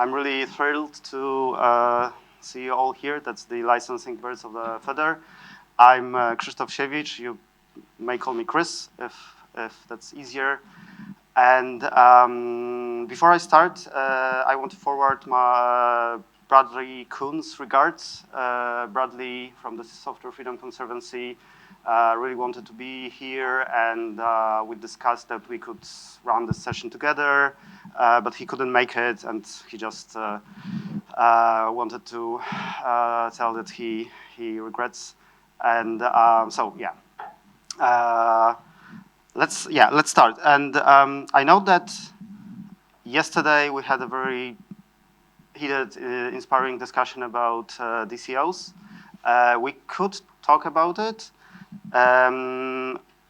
I'm really thrilled to see you all here. That's the licensing birds of the feather. I'm Krzysztof Siewicz. You may call me Chris if that's easier. And before I start, I want to forward my Bradley Kuhn's regards. Bradley from the Software Freedom Conservancy really wanted to be here, and we discussed that we could run this session together, but he couldn't make it, and he just wanted to tell that he regrets. And so yeah. Let's start. And I know that yesterday we had a very heated, inspiring discussion about DCOs. We could talk about it.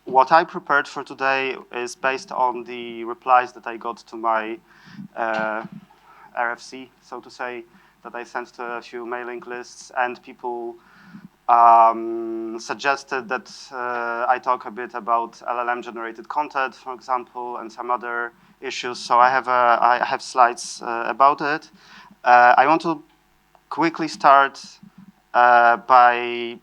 What I prepared for today is based on the replies that I got to my RFC, so to say, that I sent to a few mailing lists, and people suggested that I talk a bit about LLM-generated content, for example, and some other issues. So I have slides about it. I want to quickly start by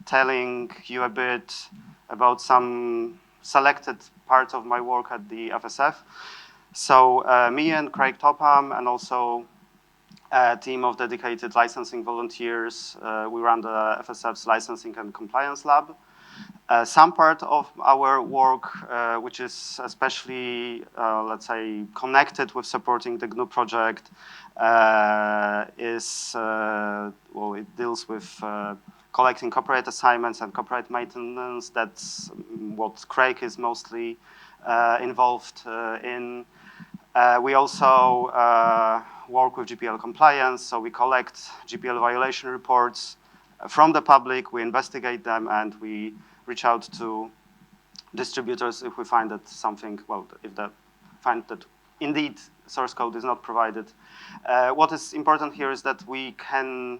telling you a bit about some selected parts of my work at the FSF. So me and Craig Topham, and also a team of dedicated licensing volunteers, we run the FSF's Licensing and Compliance Lab. Some part of our work, which is especially, let's say, connected with supporting the GNU project, well, it deals with collecting copyright assignments and copyright maintenance. That's what Craig is mostly involved in. We also work with GPL compliance, so we collect GPL violation reports from the public, we investigate them, and we reach out to distributors if we find that something, well, if they find that indeed source code is not provided. What is important here is that we can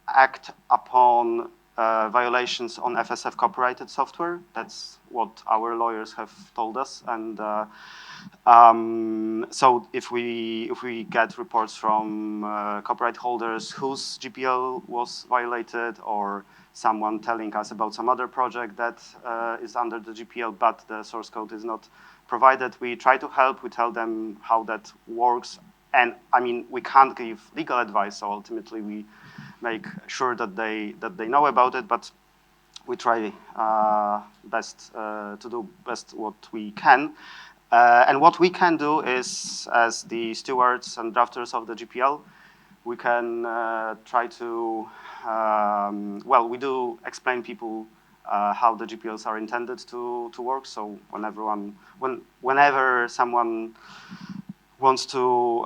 act upon violations on FSF copyrighted software. That's what our lawyers have told us, and so if we get reports from copyright holders whose GPL was violated, or someone telling us about some other project that is under the GPL but the source code is not provided, we try to help. We tell them how that works, and I mean, we can't give legal advice, so ultimately we make sure that they know about it, but we try best to do best what we can. And what we can do is, as the stewards and drafters of the GPL, we can try to, well, we do explain people how the GPLs are intended to work. So whenever someone wants to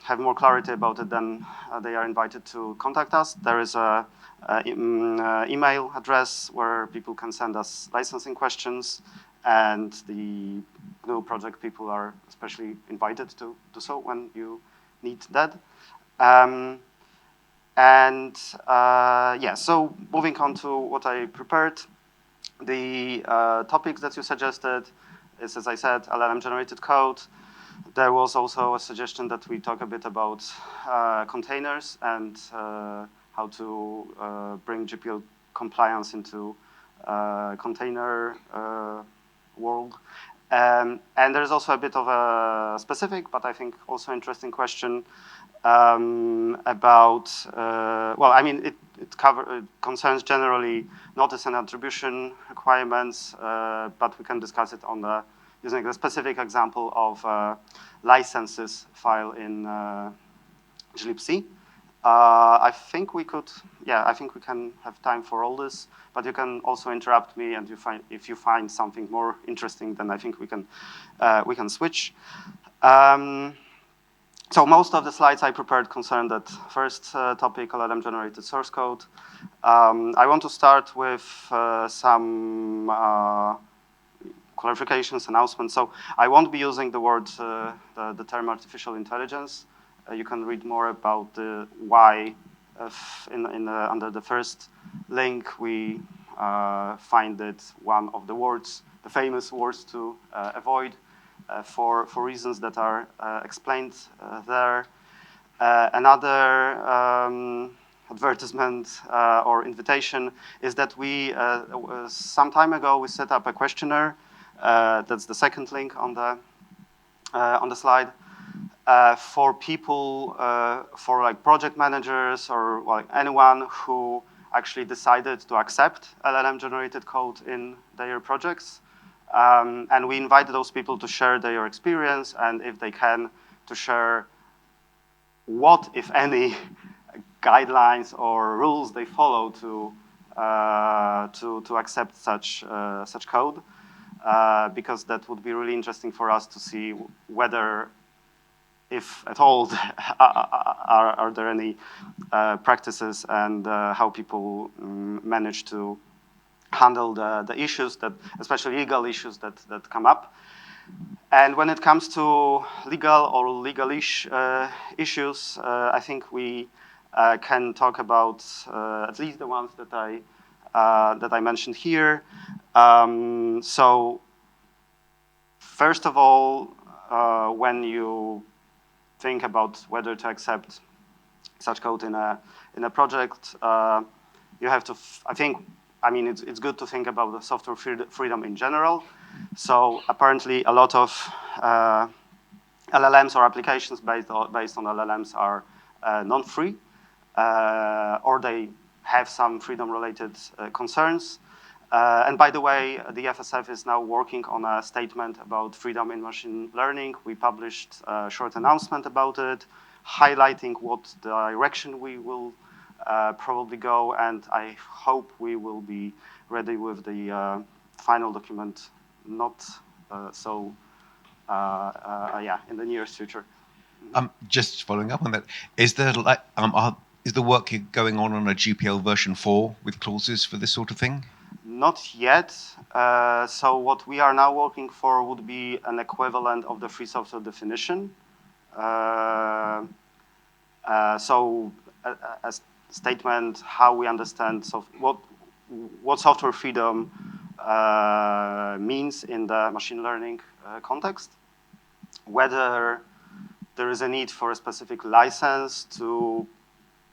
have more clarity about it, then they are invited to contact us. There is a email address where people can send us licensing questions, and the GNU project people are especially invited to do so when you need that. Yeah, so moving on to what I prepared, the topics that you suggested is, as I said, LLM-generated code. There was also a suggestion that we talk a bit about containers and how to bring GPL compliance into container world. And there's also a bit of a specific, but I think also interesting question about, well, I mean, it concerns generally notice and attribution requirements, but we can discuss it on using the specific example of licenses file in glibc. I think we could, yeah, I think we can have time for all this, but you can also interrupt me, and if you find something more interesting, then I think we can switch. So most of the slides I prepared concern that first topic, LLM-generated source code. I want to start with some clarifications, announcements. So I won't be using the word, the term artificial intelligence. You can read more about the why under the first link. We find it one of the words, the famous words to avoid for reasons that are explained there. Another advertisement or invitation is that we, some time ago, we set up a questionnaire. That's the second link on the slide. For people, for like project managers or like anyone who actually decided to accept LLM-generated code in their projects. And we invited those people to share their experience and, if they can, to share what, if any, guidelines or rules they follow to accept such code, because that would be really interesting for us to see whether, if at all, are there any practices and how people manage to handle the issues that, especially legal issues that come up. And when it comes to legal or legal-ish issues, I think we can talk about at least the ones that I mentioned here. So first of all, when you think about whether to accept such code in a project, you have to. I mean, it's good to think about the software freedom in general. So apparently, a lot of LLMs or applications based on LLMs are non-free, or they have some freedom-related concerns. And by the way, the FSF is now working on a statement about freedom in machine learning. We published a short announcement about it, highlighting what direction we will probably go, and I hope we will be ready with the final document not in the nearest future. Just following up on that, is there like is the work going on a GPL version 4 with clauses for this sort of thing? Not yet. So what we are now working for would be an equivalent of the free software definition. So a statement how we understand what software freedom means in the machine learning context, whether there is a need for a specific license to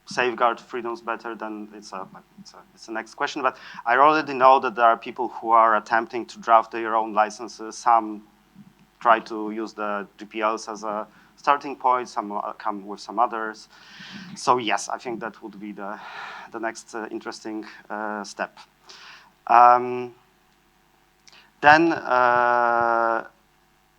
safeguard freedoms better, then it's the next question. But I already know that there are people who are attempting to draft their own licenses. Some try to use the GPLs as a starting point. Some come with some others. So yes, I think that would be the next interesting step. Then,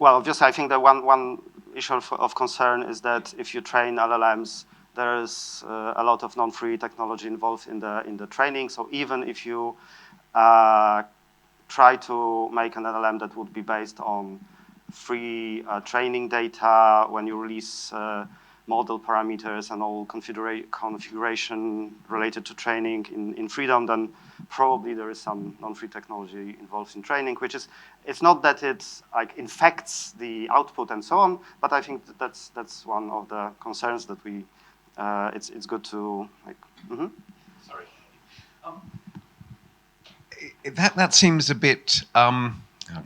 well, obviously, I think that one issue of concern is that if you train LLMs, there's a lot of non-free technology involved in the training. So even if you try to make an LLM that would be based on free training data, when you release model parameters and all configuration related to training in freedom, then probably there is some non-free technology involved in training, which is, it's not that it like infects the output and so on, but I think that's one of the concerns that we, it's good to like. Sorry. That seems a bit, I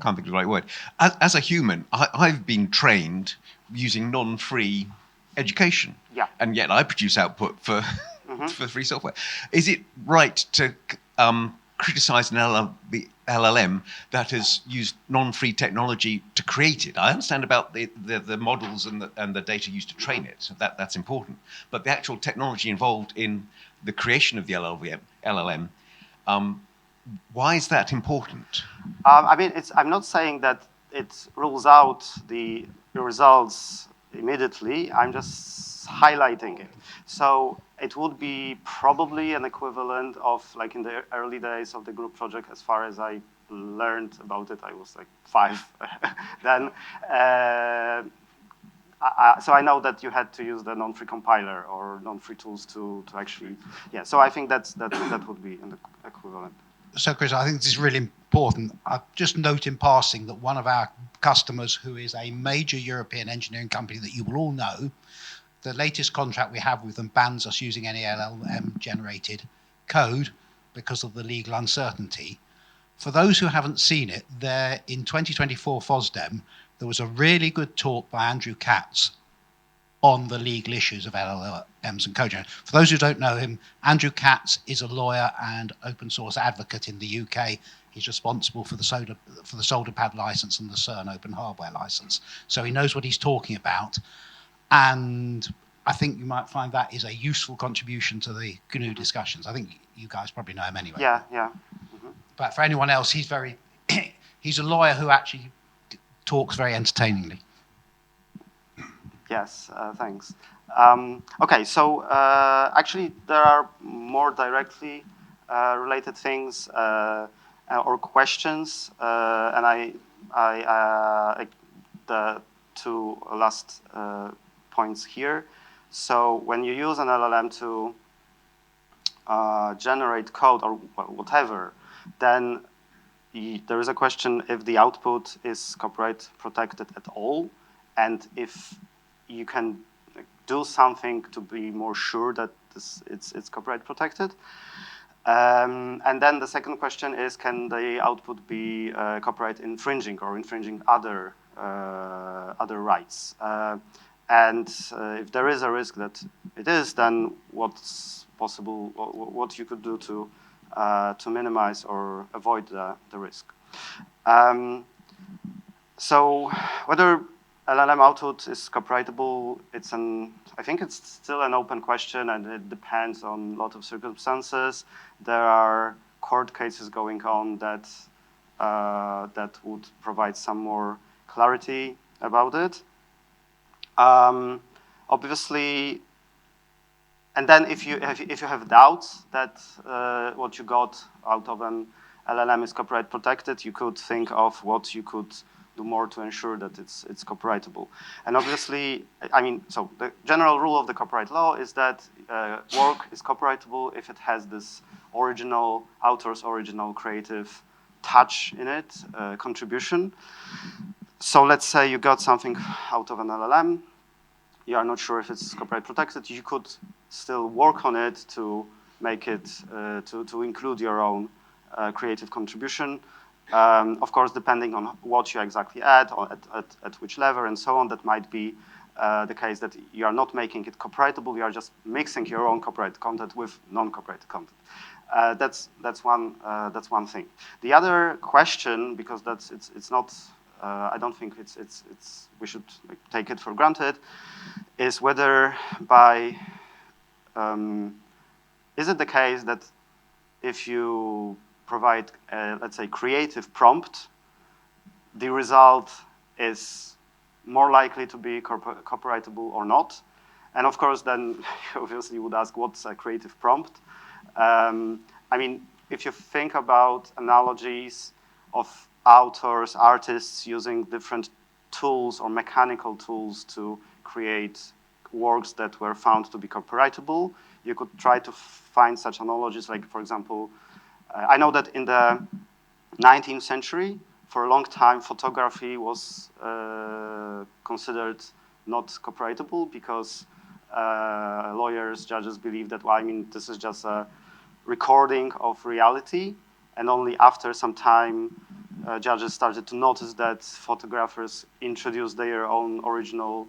can't think of the right word. As a human, I've been trained using non-free education. Yeah. And yet I produce output for, for free software. Is it right to criticize an LLM that has used non-free technology to create it? I understand about the models and the data used to train it, so that's important. But the actual technology involved in the creation of the LLM, why is that important? I mean, I'm not saying that it rules out the results immediately. I'm just highlighting it. So it would be probably an equivalent of, like in the early days of the group project, as far as I learned about it, I was like 5 then. So I know that you had to use the non-free compiler or non-free tools to actually, yeah. So I think that would be an equivalent. So, Chris, I think this is really important. I'll just note in passing that one of our customers, who is a major European engineering company that you will all know, the latest contract we have with them bans us using any LLM-generated code because of the legal uncertainty. For those who haven't seen it, there in 2024 FOSDEM, there was a really good talk by Andrew Katz on the legal issues of LLMs and code. For those who don't know him, Andrew Katz is a lawyer and open source advocate in the UK. He's responsible for the SolderPad license and the CERN open hardware license. So he knows what he's talking about. And I think you might find that is a useful contribution to the GNU discussions. I think you guys probably know him anyway. Yeah. But for anyone else, he's a lawyer who actually talks very entertainingly. Yes, thanks. Okay, so actually there are more directly related things or questions, and the two last points here. So when you use an LLM to generate code or whatever, then there is a question if the output is copyright protected at all, and if you can do something to be more sure that it's copyright protected. And then the second question is, can the output be copyright infringing or infringing other rights? And if there is a risk that it is, then what's possible? What you could do to minimize or avoid the risk? So whether LLM output is copyrightable, I think it's still an open question, and it depends on a lot of circumstances. There are court cases going on that would provide some more clarity about it. Obviously, and then if you have doubts that what you got out of an LLM is copyright protected, you could think of what you could do more to ensure that it's copyrightable. And obviously, I mean, so the general rule of the copyright law is that work is copyrightable if it has this author's original creative touch in it, contribution. So let's say you got something out of an LLM, you are not sure if it's copyright protected, you could still work on it to make it, to include your own creative contribution. Of course, depending on what you exactly add, or at which level, and so on, that might be the case that you are not making it copyrightable. You are just mixing your own copyrighted content with non-copyrighted content. That's one thing. The other question, because it's not, I don't think we should take it for granted, is whether is it the case that if you provide, let's say, creative prompt, the result is more likely to be copyrightable or not? And of course, then you obviously would ask, what's a creative prompt? I mean, if you think about analogies of authors, artists using different tools or mechanical tools to create works that were found to be copyrightable, you could try to find such analogies, like, for example, I know that in the 19th century, for a long time, photography was considered not copyrightable because lawyers, judges believed that, well, I mean, this is just a recording of reality, and only after some time, judges started to notice that photographers introduced their own original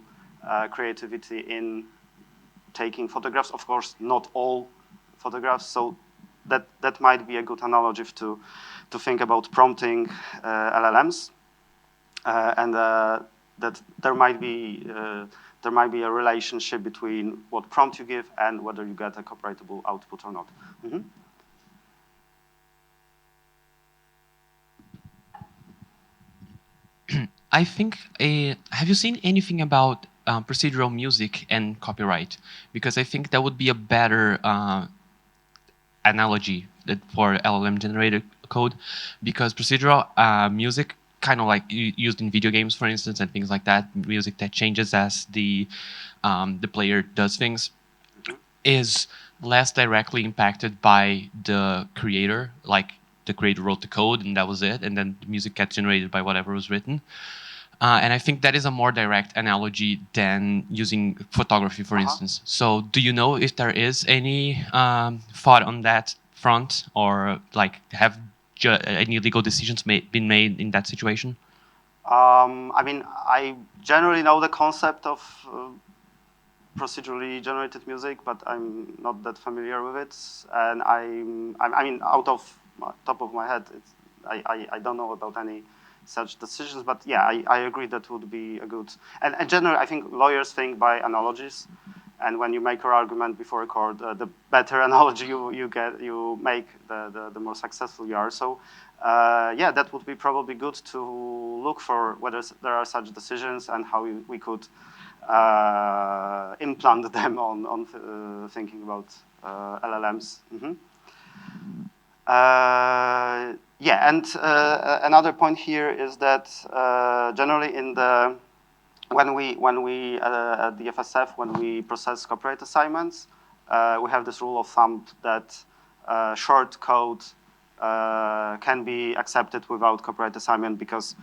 creativity in taking photographs. Of course, not all photographs, so that might be a good analogy to think about prompting LLMs, and that there might be a relationship between what prompt you give and whether you get a copyrightable output or not. Mm-hmm. I think, have you seen anything about procedural music and copyright? Because I think that would be a better analogy for LLM-generated code, because procedural music, kind of like used in video games, for instance, and things like that, music that changes as the player does things, is less directly impacted by the creator. Like, the creator wrote the code and that was it, and then the music gets generated by whatever was written. And I think that is a more direct analogy than using photography, for instance. So do you know if there is any thought on that front, or like have any legal decisions been made in that situation? I mean, I generally know the concept of procedurally generated music, but I'm not that familiar with it. And I mean, out of top of my head, I don't know about any such decisions. But yeah, I agree that would be a good. And generally, I think lawyers think by analogies. And when you make your argument before a court, the better analogy you make, the more successful you are. So yeah, that would be probably good to look for whether there are such decisions and how we could implant them on thinking about LLMs. Yeah, and another point here is that generally in the when we at the FSF, when we process copyright assignments, we have this rule of thumb that short code can be accepted without copyright assignment because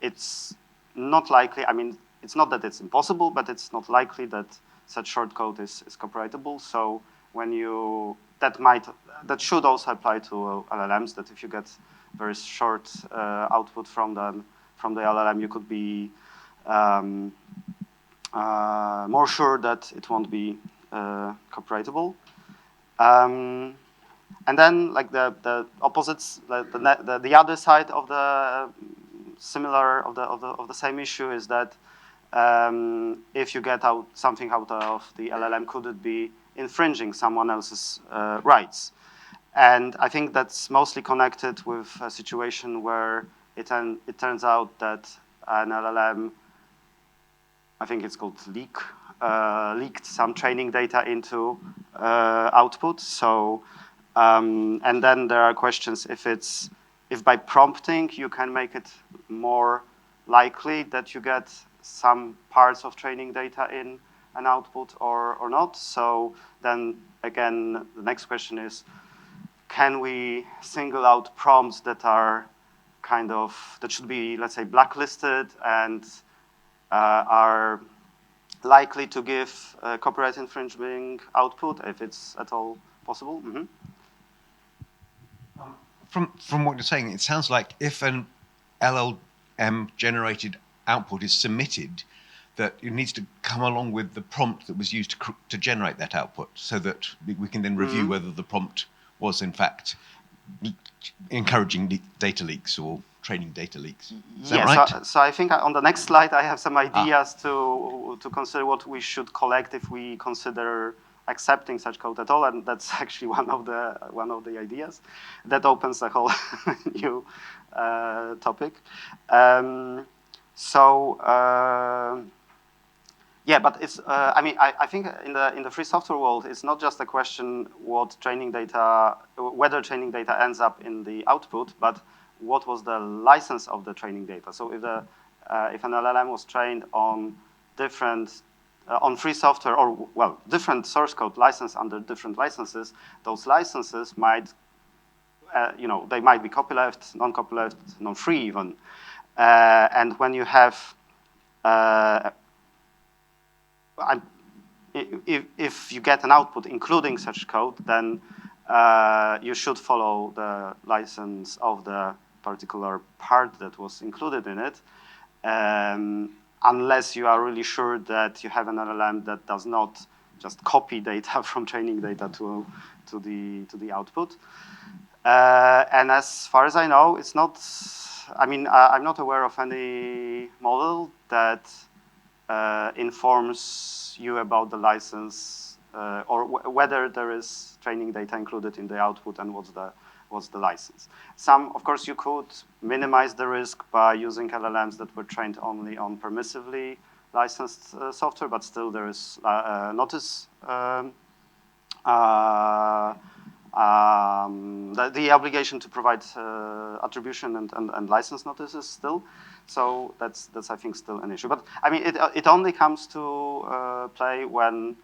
it's not likely. I mean, it's not that it's impossible, but it's not likely that such short code is copyrightable. So when you that should also apply to LLMs. That if you get very short output from the LLM, you could be more sure that it won't be copyrightable. And then, like the opposites, the other side of the similar of the same issue is that if you get something out of the LLM, could it be infringing someone else's rights? And I think that's mostly connected with a situation where it turns out that an LLM, I think it's called leaked some training data into output. So, and then there are questions if by prompting you can make it more likely that you get some parts of training data in an output or not. So then again, the next question is, can we single out prompts that are that should be, let's say, blacklisted and are likely to give copyright infringing output if it's at all possible? From what you're saying, it sounds like if an LLM-generated output is submitted, that it needs to come along with the prompt that was used to generate that output, so that we can then review whether the prompt was in fact encouraging data leaks or training data leaks. Is that right? So I think on the next slide I have some ideas to consider what we should collect if we consider accepting such code at all, and that's actually one of the ideas that opens a whole new topic. Yeah, but it's. I mean, I think in the free software world, it's not just a question whether training data ends up in the output, but what was the license of the training data. So if an LLM was trained on different on free software or different source code licensed under different licenses, those licenses might, they might be copyleft, non-copyleft, non-free even, and when you have if you get an output including such code, then you should follow the license of the particular part that was included in it, unless you are really sure that you have an LLM that does not just copy data from training data to the output. And as far as I know, it's not. I mean, I'm not aware of any model that informs you about the license or whether there is training data included in the output and what's the license. Of course, you could minimize the risk by using LLMs that were trained only on permissively licensed software, but still there is notice. The obligation to provide attribution and license notices still. So that's I think still an issue. But I mean, it only comes to play when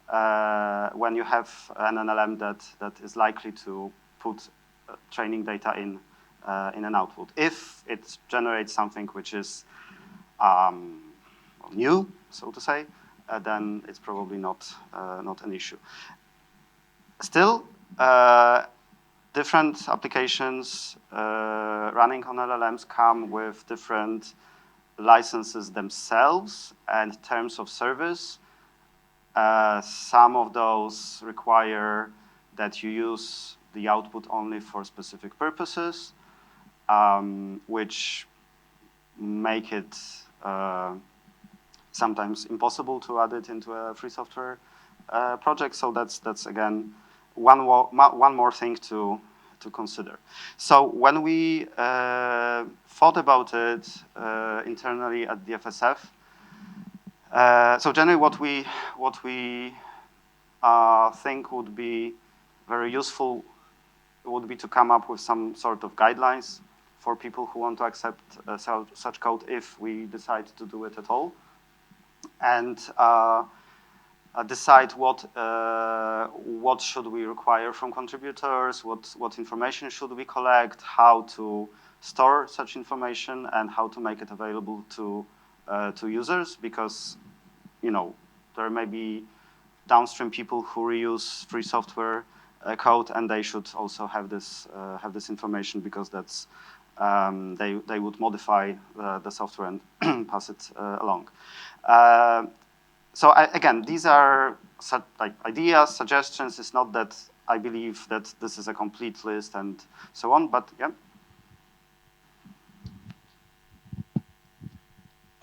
you have an LLM that is likely to put training data in an output. If it generates something which is new, so to say, then it's probably not an issue. Still, different applications running on LLMs come with different licenses themselves and terms of service. Some of those require that you use the output only for specific purposes, which make it sometimes impossible to add it into a free software project. So that's again one more thing to consider. So when we thought about it internally at the FSF, so generally what we think would be very useful would be to come up with some sort of guidelines for people who want to accept such code if we decide to do it at all, and decide what should we require from contributors, what information should we collect, how to store such information, and how to make it available to users, because there may be downstream people who reuse free software code, and they should also have this information, because that's they would modify the software and pass it along. So again, these are like ideas, suggestions. It's not that I believe that this is a complete list and so on, but yeah.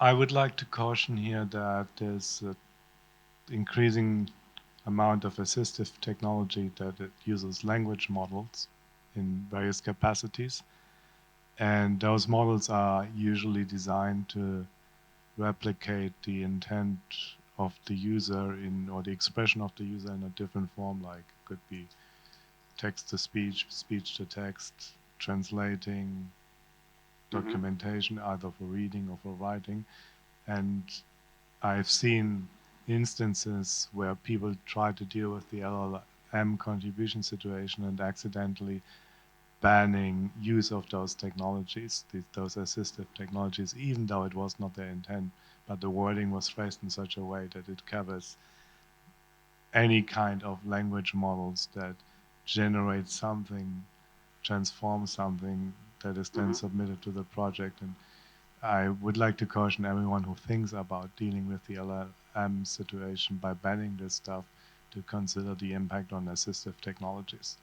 I would like to caution here that there's an increasing amount of assistive technology that it uses language models in various capacities. And those models are usually designed to replicate the intent of the user or the expression of the user in a different form, like could be text to speech, speech to text, translating, documentation, either for reading or for writing. And I've seen instances where people try to deal with the LLM contribution situation and accidentally banning use of those technologies, those assistive technologies, even though it was not their intent, but the wording was phrased in such a way that it covers any kind of language models that generate something, transform something that is then submitted to the project. And I would like to caution everyone who thinks about dealing with the LLM situation by banning this stuff to consider the impact on assistive technologies.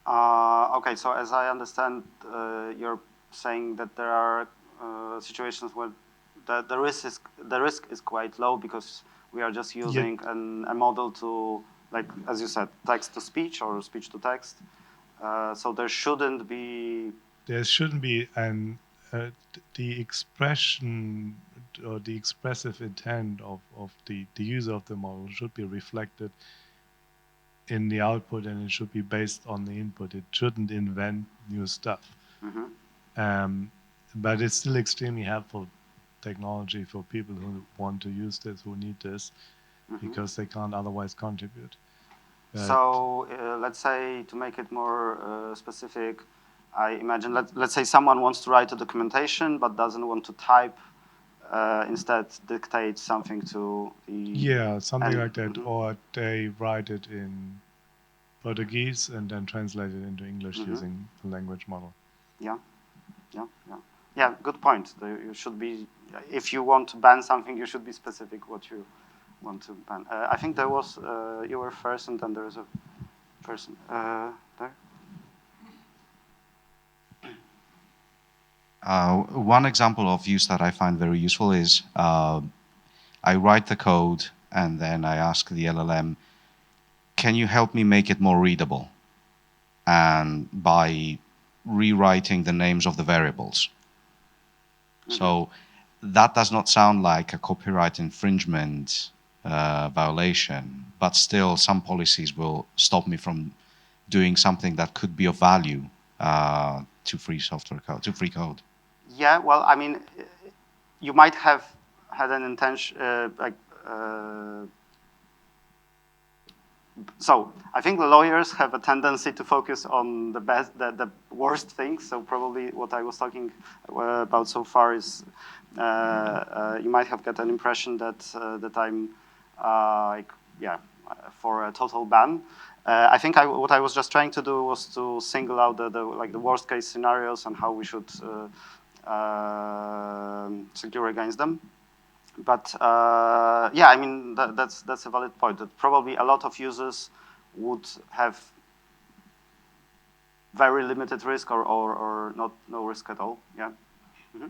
Okay, so as I understand, you're saying that there are situations where the risk is quite low, because we are just using a model to, like as you said, text to speech or speech to text. So there shouldn't be. There shouldn't be the expression or the expressive intent of the user of the model should be reflected in the output, and it should be based on the input. It shouldn't invent new stuff. But it's still extremely helpful technology for people who want to use this, who need this, because they can't otherwise contribute. So let's say, to make it more specific, I imagine, let's say someone wants to write a documentation but doesn't want to type, instead dictate something to the... Yeah, something like that. Or they write it in Portuguese and then translate it into English using a language model. Yeah, good point. You should be, if you want to ban something, you should be specific what you want to ban. I think there was, you were first, and then there is a person there. One example of use that I find very useful is I write the code and then I ask the LLM, can you help me make it more readable? And by rewriting the names of the variables. So that does not sound like a copyright infringement violation, but still some policies will stop me from doing something that could be of value to free software code, to free code. Yeah, well, I mean, you might have had an intention, so I think the lawyers have a tendency to focus on the worst things. So probably what I was talking about so far is you might have got an impression that that I'm for a total ban. I think what I was just trying to do was to single out the worst case scenarios and how we should secure against them. But yeah, I mean that's a valid point. That probably a lot of users would have very limited risk or not no risk at all. Yeah. Mm-hmm.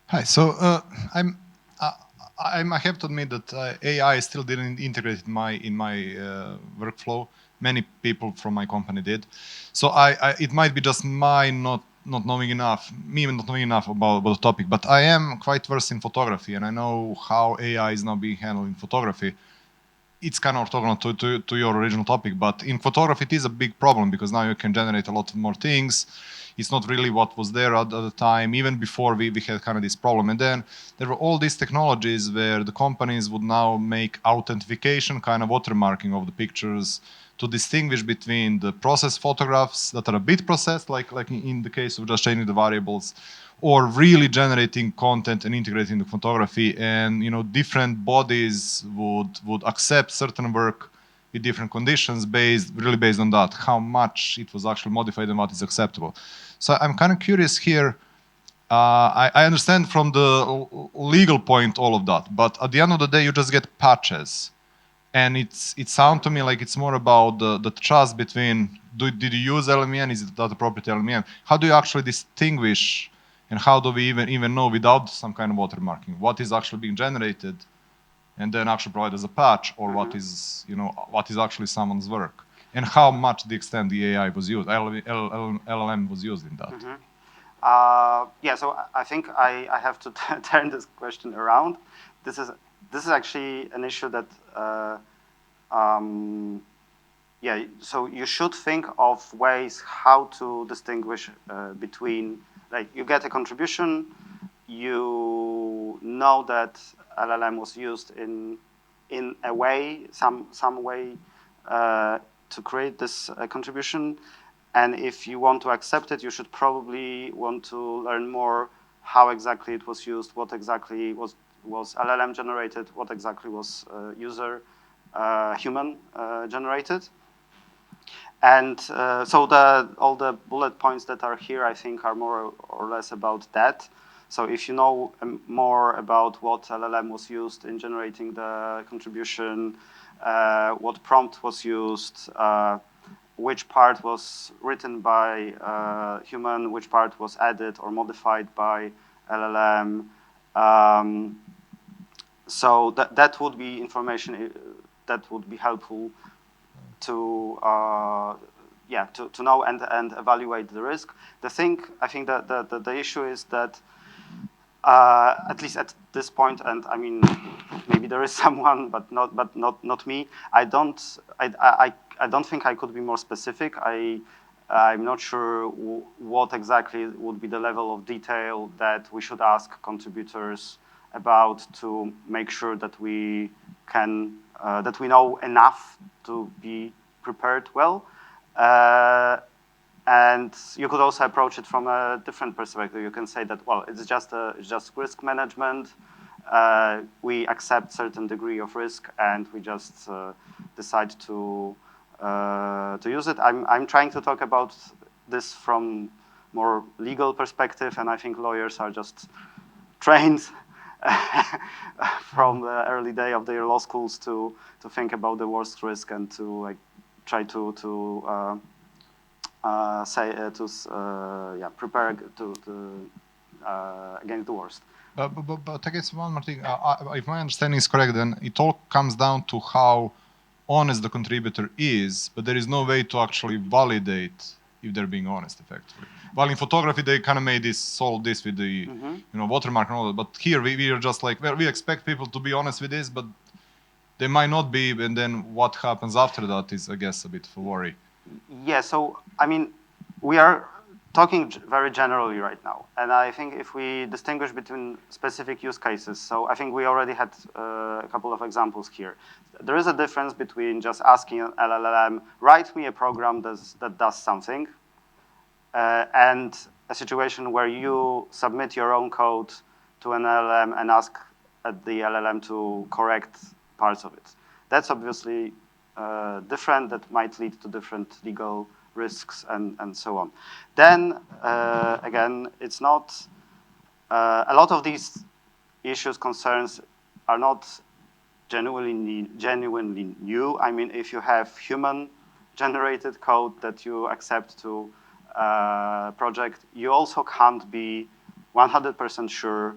Hi. So I have to admit that AI still didn't integrate in my workflow. Many people from my company did. So it might be just my not knowing enough, me not knowing enough about the topic. But I am quite versed in photography, and I know how AI is now being handled in photography. It's kind of orthogonal to your original topic, but in photography it is a big problem because now you can generate a lot more things. It's not really what was there at the time, even before we had kind of this problem. And then there were all these technologies where the companies would now make authentication, kind of watermarking of the pictures to distinguish between the processed photographs that are a bit processed, like in the case of just changing the variables, or really generating content and integrating the photography. And different bodies would accept certain work with different conditions based on that, how much it was actually modified and what is acceptable. So I'm kind of curious here. I understand from the legal point all of that, but at the end of the day, you just get patches. And it sounds to me like it's more about the trust between, did you use LLM? Is it that appropriate LLM? How do you actually distinguish, and how do we even know without some kind of watermarking what is actually being generated and then actually provided as a patch, or what is actually someone's work? And how much the extent the AI was used, LLM was used in that? Yeah, so I think I have to turn this question around. This is actually an issue that, yeah, so you should think of ways how to distinguish between, like, you get a contribution, you know that LLM was used in a way, some way to create this contribution. And if you want to accept it, you should probably want to learn more how exactly it was used, what exactly was LLM generated, what exactly was user human generated. And so all the bullet points that are here, I think, are more or less about that. So if you know more about what LLM was used in generating the contribution, what prompt was used, which part was written by human, which part was added or modified by LLM. So that would be information that would be helpful to yeah, to know and evaluate the risk. I think that the issue is that at least at this point, and I mean maybe there is someone, but not me. I don't think I could be more specific. I'm not sure what exactly would be the level of detail that we should ask contributors about to make sure that we can that we know enough to be prepared well. And you could also approach it from a different perspective. You can say that, well, it's just risk management. We accept certain degree of risk, and we just decide to use it. I'm trying to talk about this from more legal perspective, and I think lawyers are just trained from the early day of their law schools to think about the worst risk and to like try to prepare against the worst. But I guess one more thing. If my understanding is correct, then it all comes down to how honest the contributor is, but there is no way to actually validate if they're being honest, effectively. While in photography, they kind of solve this with the watermark and all that. But here, we are just like, well, we expect people to be honest with this, but they might not be. And then what happens after that is, I guess, a bit of a worry. Yeah, so, I mean, we are talking very generally right now. And I think if we distinguish between specific use cases, so I think we already had a couple of examples here. There is a difference between just asking an LLM, write me a program that does something, and a situation where you submit your own code to an LLM and ask the LLM to correct parts of it. That's obviously different. That might lead to different legal risks and so on. Then again, it's not a lot of these issues, concerns are not genuinely new. I mean, if you have human-generated code that you accept to project, you also can't be 100% sure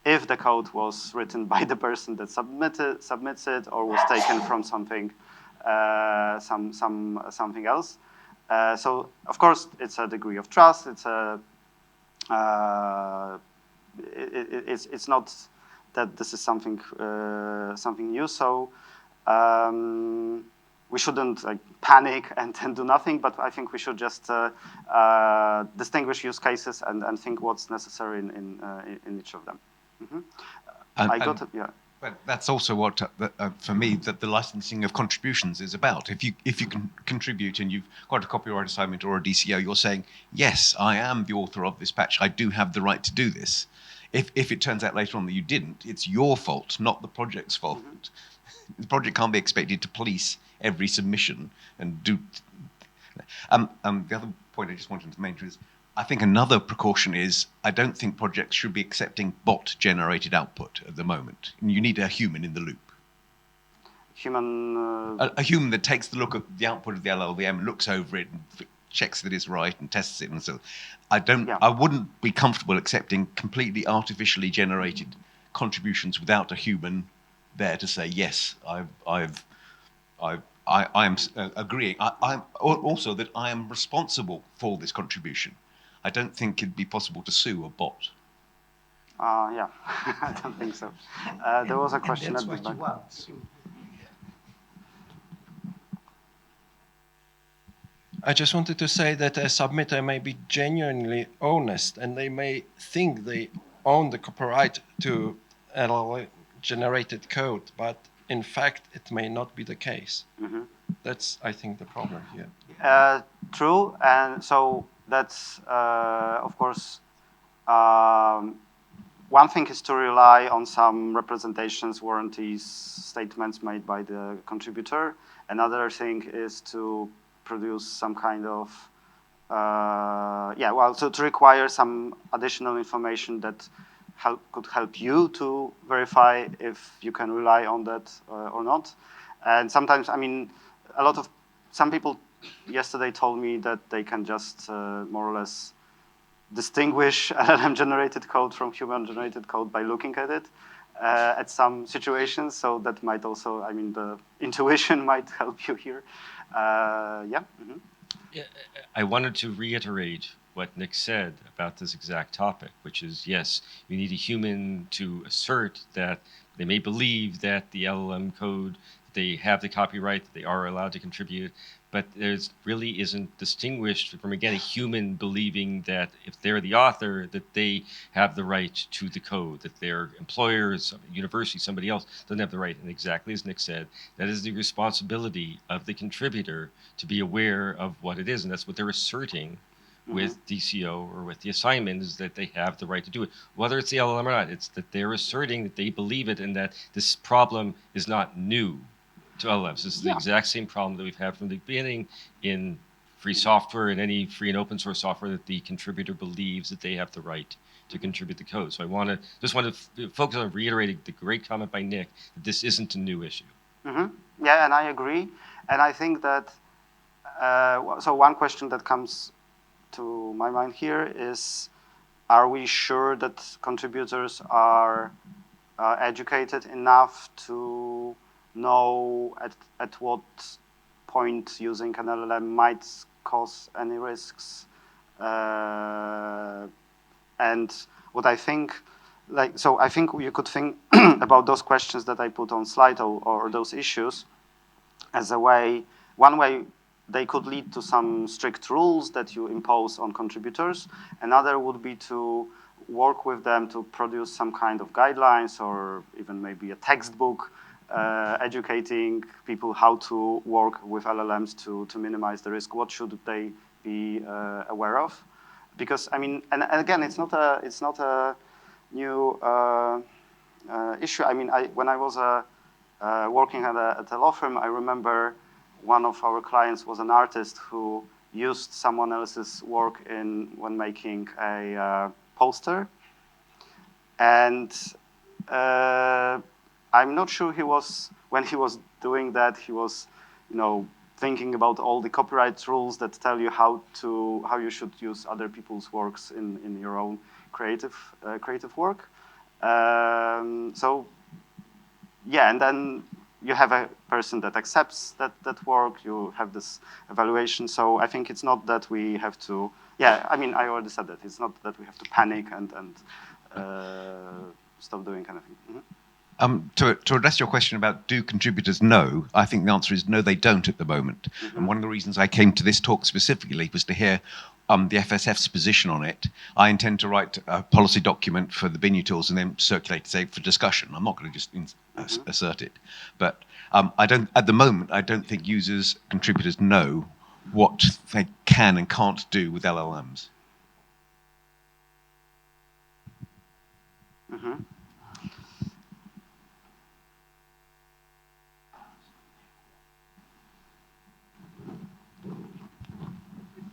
if the code was written by the person that submits it or was taken from something something else. So of course it's a degree of trust. It's a it's not that this is something something new. So we shouldn't like panic and do nothing, but I think we should just distinguish use cases and think what's necessary in each of them. Mm-hmm. Yeah. But that's also what, for me, that the licensing of contributions is about. If you can contribute and you've got a copyright assignment or a DCO, you're saying, yes, I am the author of this patch. I do have the right to do this. If it turns out later on that you didn't, it's your fault, not the project's fault. Mm-hmm. The project can't be expected to police every submission and do. The other point I just wanted to mention is, I think another precaution is I don't think projects should be accepting bot-generated output at the moment. You need a human in the loop. A human that takes the look at the output of the LLVM, looks over it, and checks that it's right, and tests it, and so. I wouldn't be comfortable accepting completely artificially generated contributions without a human there to say yes, I am agreeing. I'm also that I am responsible for this contribution. I don't think it'd be possible to sue a bot. Yeah, I don't think so. There was a question at the back. I just wanted to say that a submitter may be genuinely honest and they may think they own the copyright to LLM-generated code, but in fact, it may not be the case. Mm-hmm. That's, I think, the problem here. True, and so that's, of course, one thing is to rely on some representations, warranties, statements made by the contributor. Another thing is to produce some kind of, to require some additional information that could help you to verify if you can rely on that or not. And sometimes, I mean, some people yesterday told me that they can just more or less distinguish LLM-generated code from human-generated code by looking at it at some situations. So that might also, I mean, the intuition might help you here. Yeah. Mm-hmm. Yeah. I wanted to reiterate what Nick said about this exact topic, which is, yes, you need a human to assert that they may believe that the LLM code, they have the copyright, that they are allowed to contribute, but there's really isn't distinguished from, again, a human believing that if they're the author, that they have the right to the code, that their employers, university, somebody else doesn't have the right. And exactly as Nick said, that is the responsibility of the contributor to be aware of what it is. And that's what they're asserting with DCO or with the assignment, is that they have the right to do it. Whether it's the LLM or not, it's that they're asserting that they believe it and that this problem is not new to LLMs. This is the exact same problem that we've had from the beginning in free software and any free and open source software, that the contributor believes that they have the right to contribute the code. So I just want to focus on reiterating the great comment by Nick that this isn't a new issue. Mm-hmm. Yeah, and I agree. And I think that, so one question that comes to my mind here is, are we sure that contributors are educated enough to know at what point using an LLM might cause any risks? And what I think, I think you could think about those questions that I put on slide or those issues as one way they could lead to some strict rules that you impose on contributors. Another would be to work with them to produce some kind of guidelines or even maybe a textbook educating people how to work with LLMs to minimize the risk. What should they be aware of? Because I mean, and again, it's not a new issue. I mean, when I was working at a law firm, I remember one of our clients was an artist who used someone else's work when making a poster, and I'm not sure when he was doing that, he was, thinking about all the copyright rules that tell you how you should use other people's works in your own creative work. So yeah, and then you have a person that accepts that work. You have this evaluation. So I think it's not that we have to. Yeah, I mean, I already said that. It's not that we have to panic and stop doing anything. To address your question about do contributors know, I think the answer is no, they don't at the moment. And one of the reasons I came to this talk specifically was to hear the FSF's position on it. I intend to write a policy document for the GNU tools and then circulate, say, for discussion. I'm not going to just assert it. But at the moment, I don't think contributors know what they can and can't do with LLMs.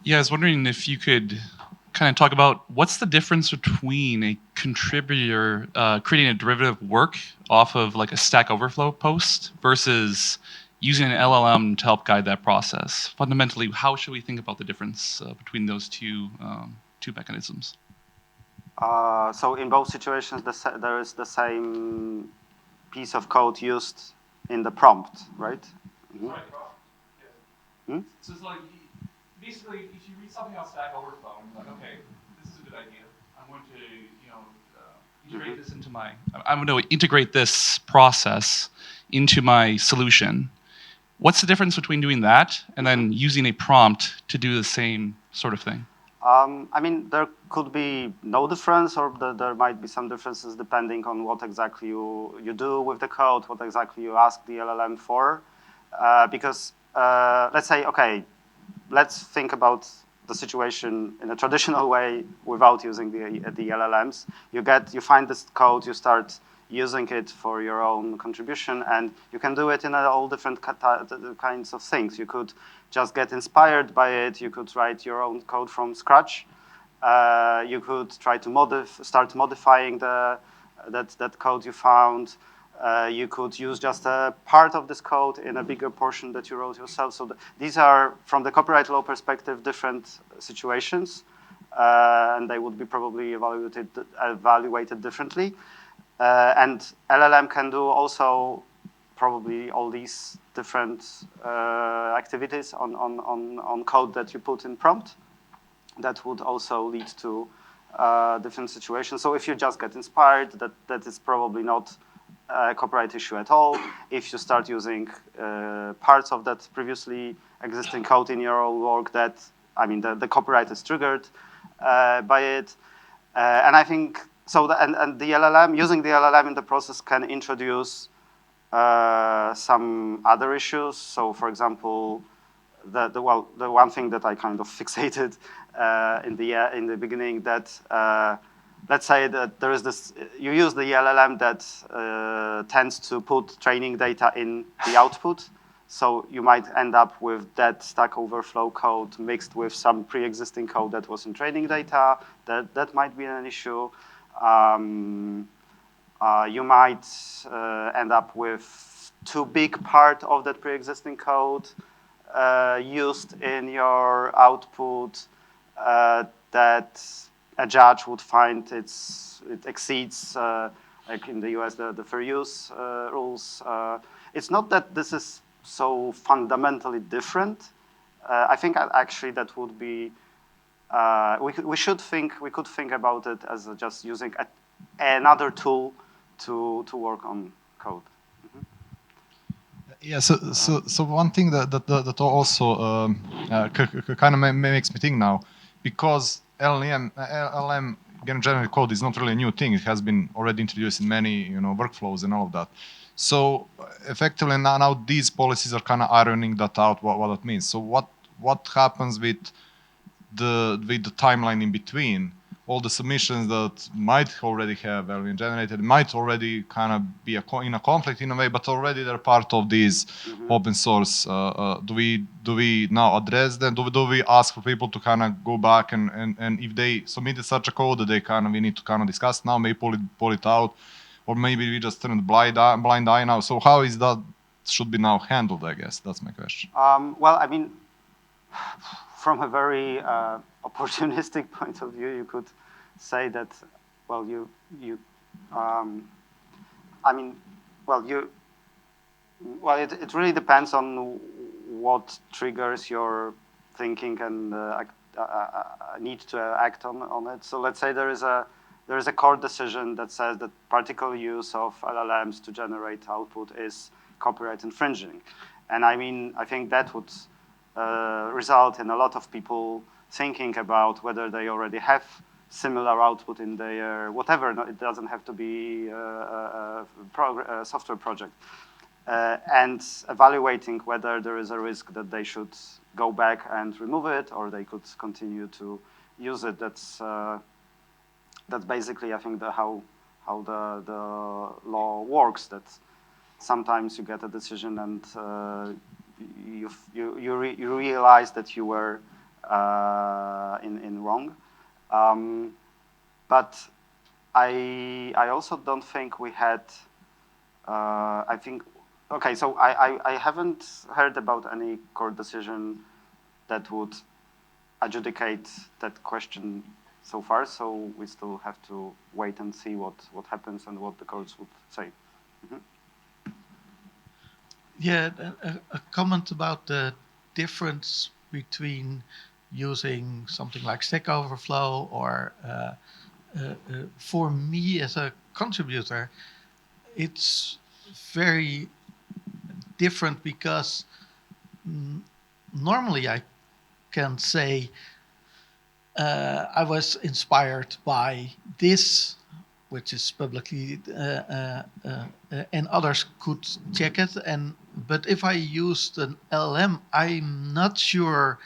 Yeah, I was wondering if you could kind of talk about what's the difference between a contributor creating a derivative work off of like a Stack Overflow post versus using an LLM to help guide that process. Fundamentally, how should we think about the difference between those two mechanisms? So in both situations, there is the same piece of code used in the prompt, right? So it's like, basically, if you read something on Stack Overflow, and you're like, okay, this is a good idea. I'm going to, integrate this into I'm going to integrate this process into my solution. What's the difference between doing that and then using a prompt to do the same sort of thing? I mean, there could be no difference, or there might be some differences depending on what exactly you do with the code, what exactly you ask the LLM for. Because let's say, okay, let's think about the situation in a traditional way without using the LLMs. You find this code, you start using it for your own contribution, and you can do it in all different kinds of things. You could just get inspired by it. You could write your own code from scratch. You could try to start modifying that code you found. You could use just a part of this code in a bigger portion that you wrote yourself. So these are, from the copyright law perspective, different situations, and they would be probably evaluated differently. And LLM can do also probably all these different activities on code that you put in prompt. That would also lead to different situations. So if you just get inspired, that is probably not a copyright issue at all. If you start using parts of that previously existing code in your own work, the copyright is triggered by it. And I think so. And the LLM, using the LLM in the process, can introduce some other issues. So, for example, the one thing that I kind of fixated in the beginning, that let's say that there is this, you use the LLM that tends to put training data in the output. So you might end up with that Stack Overflow code mixed with some pre-existing code that was in training data. That might be an issue. You might end up with too big part of that pre-existing code used in your output that a judge would find it exceeds, like in the US, the fair use rules. It's not that this is so fundamentally different. I think actually that would be, we could think about it as just using another tool to work on code. Yeah, so one thing that also kind of makes me think now, because LLM generated code is not really a new thing. It has been already introduced in many workflows and all of that. So effectively now these policies are kind of ironing that out, what that means. So what happens with the timeline in between? all the submissions that might already have LLM generated, might already kind of be in a conflict in a way, but already they're part of these open source. Do we now address them? Do we ask for people to kind of go back and if they submitted such a code that we need to kind of discuss now, maybe pull it out, or maybe we just turn blind eye now. So how is that should be now handled? I guess that's my question. Well, I mean, from a very opportunistic point of view, you could say that, well, it really depends on what triggers your thinking and need to act on it. So let's say there is a court decision that says that particular use of LLMs to generate output is copyright infringing, and I mean, I think that would result in a lot of people thinking about whether they already have similar output in their whatever. It doesn't have to be a software project, and evaluating whether there is a risk that they should go back and remove it, or they could continue to use it. That's basically, I think, how the law works. That sometimes you get a decision and you realize that you were in wrong. But I also don't think we had. I think okay. So I haven't heard about any court decision that would adjudicate that question so far. So we still have to wait and see what happens and what the courts would say. Mm-hmm. Yeah, a comment about the difference between using something like Stack Overflow or for me as a contributor, it's very different because normally I can say I was inspired by this, which is publicly, and others could check it. But if I used an LLM, I'm not sure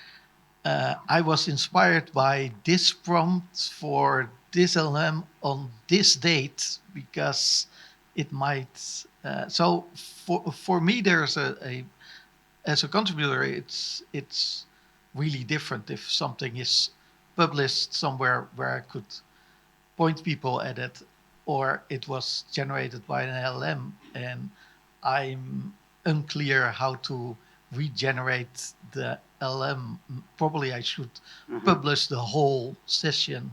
I was inspired by this prompt for this LLM on this date, because it might. So for me, there's as a contributor, it's really different if something is published somewhere where I could point people at it, or it was generated by an LLM and I'm unclear how to regenerate the LLM. Probably I should publish the whole session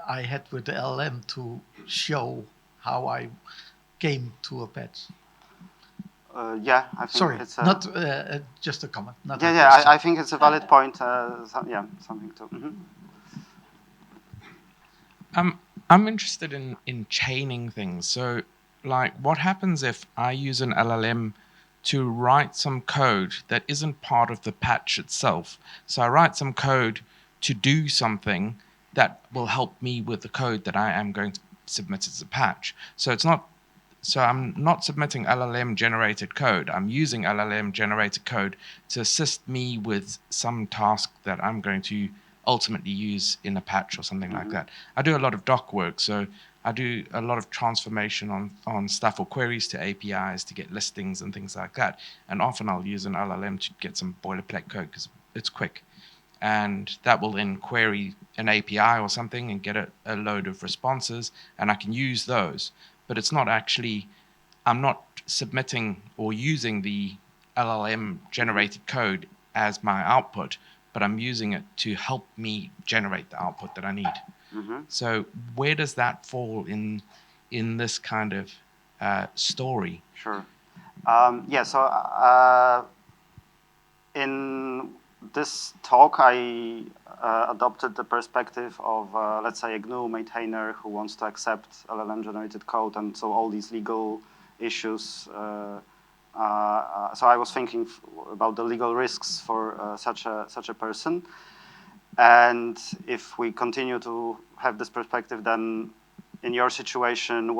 I had with the LLM to show how I came to a patch. Yeah, I think Sorry, it's not just a comment. Not I think it's a valid point. Something to. Mm-hmm. I'm interested in chaining things. So, like, what happens if I use an LLM to write some code that isn't part of the patch itself? So I write some code to do something that will help me with the code that I am going to submit as a patch. So it's not. So I'm not submitting LLM-generated code. I'm using LLM-generated code to assist me with some task that I'm going to ultimately use in a patch or something like that. I do a lot of doc work, so I do a lot of transformation on stuff or queries to APIs to get listings and things like that. And often I'll use an LLM to get some boilerplate code because it's quick. And that will then query an API or something and get a load of responses, and I can use those. But it's not actually, I'm not submitting or using the LLM generated code as my output, but I'm using it to help me generate the output that I need. So where does that fall in this kind of story? Sure. So in this talk, I adopted the perspective of, let's say, a GNU maintainer who wants to accept LLM-generated code, and so all these legal issues. So I was thinking about the legal risks for such a person. And if we continue to have this perspective, then in your situation,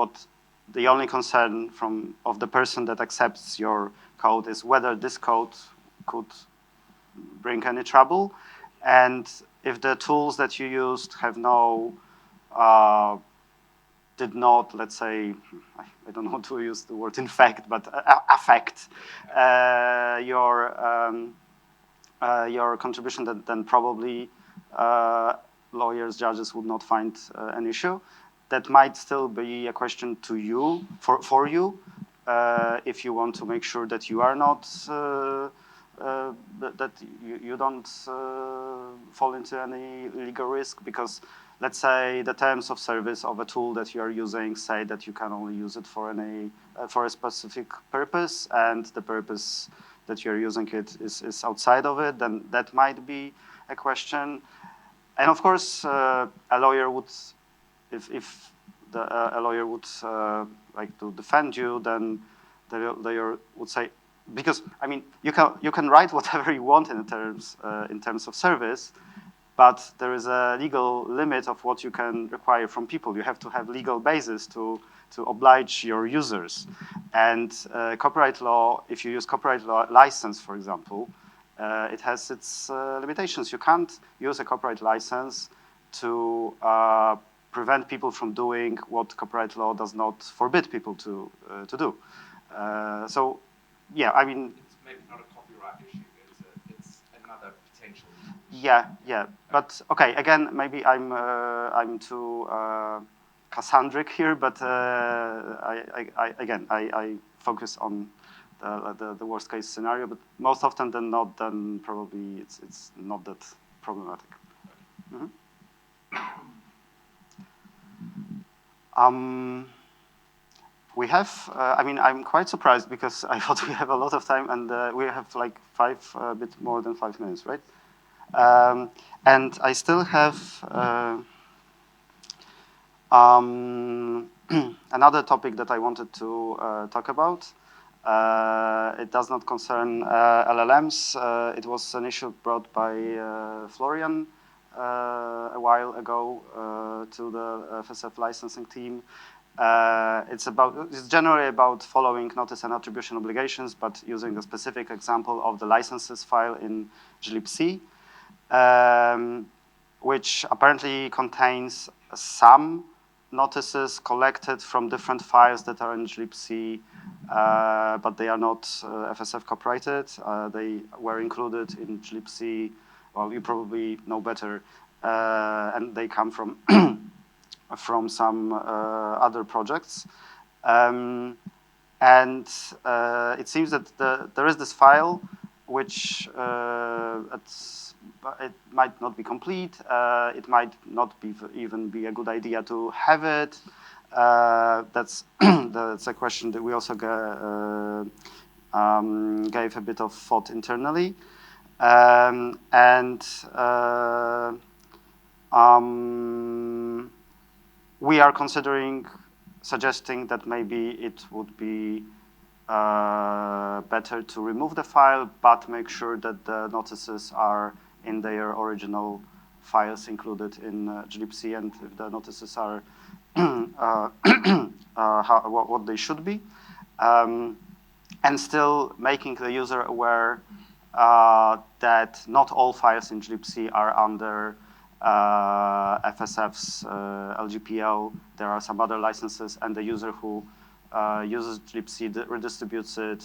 the only concern of the person that accepts your code is whether this code could bring any trouble. And if the tools that you used have no, did not, let's say, I don't know how to use the word infect, but affect your contribution, then probably lawyers, judges would not find an issue. That might still be a question to you, for you, if you want to make sure that you are not, that you don't fall into any legal risk, because let's say the terms of service of a tool that you are using say that you can only use it for a specific purpose, and the purpose that you're using it is outside of it, then that might be a question. And of course, a lawyer would, if a lawyer would like to defend you, then the lawyer would say, because I mean, you can write whatever you want in terms of service, but there is a legal limit of what you can require from people. You have to have legal basis to oblige your users. And copyright law, if you use copyright law license, for example, it has its limitations. You can't use a copyright license to prevent people from doing what copyright law does not forbid people to do. So, yeah, I mean, It's maybe not a copyright issue. It's another potential. Yeah. But okay, again, maybe I'm too Cassandric here, but I focus on the worst case scenario. But most often than not, then probably it's not that problematic. Mm-hmm. We have, I mean, I'm quite surprised because I thought we have a lot of time, and we have like a bit more than 5 minutes, right? And I still have another topic that I wanted to talk about. It does not concern LLMs. It was an issue brought by Florian a while ago to the FSF licensing team. It's generally about following notice and attribution obligations, but using a specific example of the licenses file in glibc, which apparently contains some notices collected from different files that are in glibc, but they are not FSF copyrighted. They were included in glibc. Well, you probably know better, and they come from from some other projects. And it seems that there is this file which it might not be complete. It might not even be a good idea to have it. That's a question that we also gave a bit of thought internally. We are suggesting that maybe it would be better to remove the file, but make sure that the notices are in their original files included in glibc, and if the notices are what they should be, and still making the user aware that not all files in glibc are under FSF's LGPL. There are some other licenses, and the user who uses glibc, redistributes it,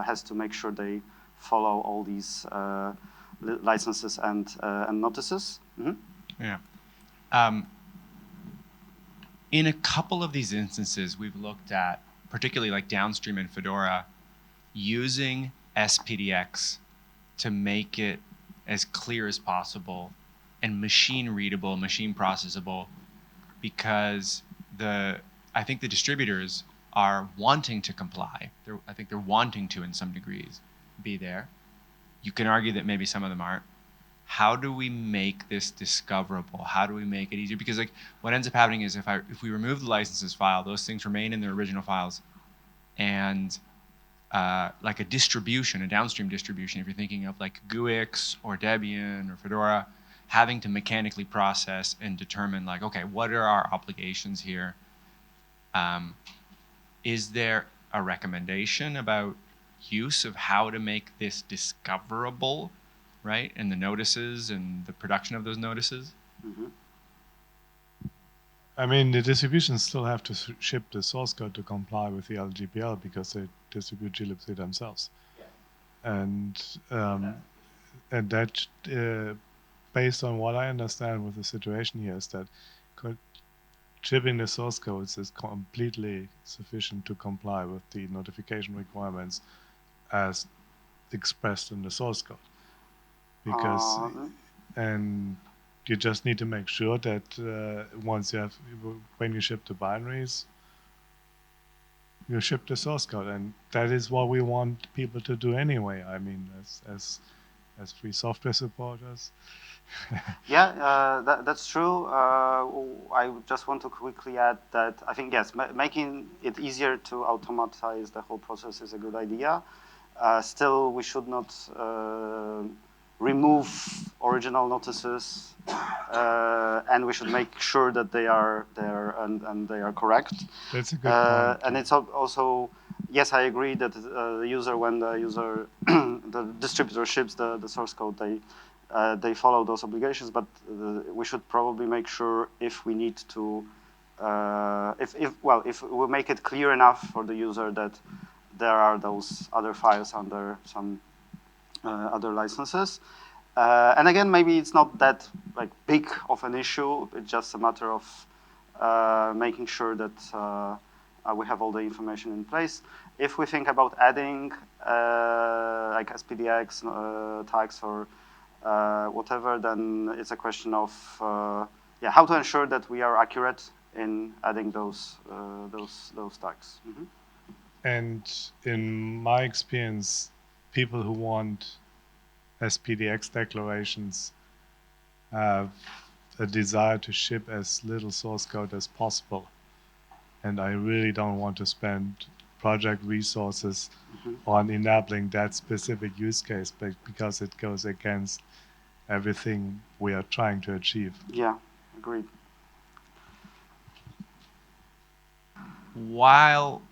has to make sure they follow all these licenses and notices. Mm-hmm. Yeah. In a couple of these instances, we've looked at, particularly like downstream in Fedora, using SPDX to make it as clear as possible and machine readable, machine processable, because I think the distributors are wanting to comply. I think they're wanting to, in some degrees, be there. You can argue that maybe some of them aren't. How do we make this discoverable? How do we make it easier? Because like what ends up happening is if we remove the licenses file, those things remain in their original files, and like a distribution, a downstream distribution, if you're thinking of like GUIX or Debian or Fedora, having to mechanically process and determine like, okay, what are our obligations here? Is there a recommendation about use of how to make this discoverable right? And the notices and the production of those notices. Mm-hmm. I mean, the distributions still have to ship the source code to comply with the LGPL because they distribute glibc themselves. And that, based on what I understand with the situation here, is that shipping the source codes is completely sufficient to comply with the notification requirements as expressed in the source code. Because, and you just need to make sure that when you ship the binaries, you ship the source code, and that is what we want people to do anyway. I mean, as free software supporters. Yeah, that's true. I just want to quickly add that I think, yes, making it easier to automatize the whole process is a good idea. Still, we should not remove original notices, and we should make sure that they are there and they are correct. That's a good point. And it's also, yes, I agree that the user, when the user, the distributor ships the source code, they follow those obligations. But we should probably make sure if we need to, if we make it clear enough for the user that there are those other files under some other licenses. And again, maybe it's not that big of an issue. It's just a matter of making sure that we have all the information in place. If we think about adding like SPDX tags or whatever, then it's a question of how to ensure that we are accurate in adding those tags. Mm-hmm. And in my experience, people who want SPDX declarations have a desire to ship as little source code as possible. And I really don't want to spend project resources on enabling that specific use case, because it goes against everything we are trying to achieve. Yeah, agreed. While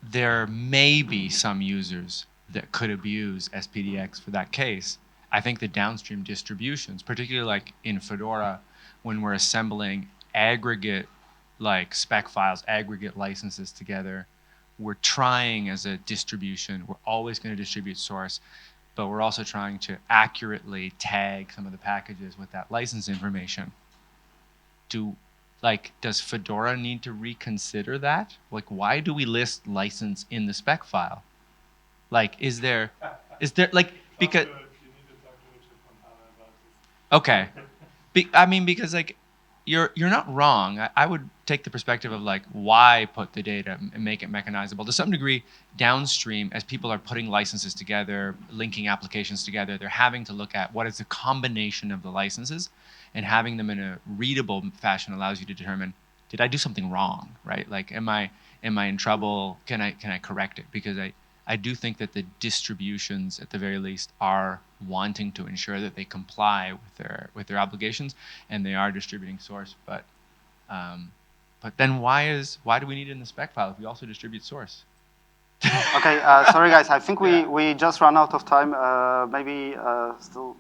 there may be some users that could abuse SPDX for that case, I think the downstream distributions, particularly like in Fedora, when we're assembling aggregate spec files, aggregate licenses together, we're trying as a distribution, we're always going to distribute source, but we're also trying to accurately tag some of the packages with that license information. Does Fedora need to reconsider that? Why do we list license in the spec file? Is there because okay, because you're not wrong. I would take the perspective of why put the data and make it mechanizable. To some degree, downstream, as people are putting licenses together, linking applications together, they're having to look at what is the combination of the licenses, and having them in a readable fashion allows you to determine, did I do something wrong, right? Am I in trouble? Can I correct it? Because I do think that the distributions, at the very least, are wanting to ensure that they comply with their obligations, and they are distributing source. But then why do we need it in the spec file if we also distribute source? Okay, sorry guys, I think we just ran out of time. Maybe still.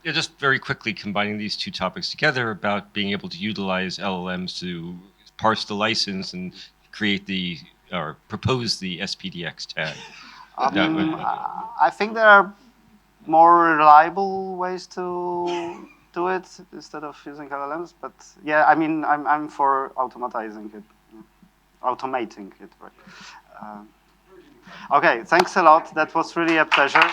Yeah, just very quickly combining these two topics together about being able to utilize LLMs to parse the license and create or propose the SPDX tag. I think there are more reliable ways to do it instead of using LLMs. But yeah, I'm for automating it, right? Okay, thanks a lot. That was really a pleasure.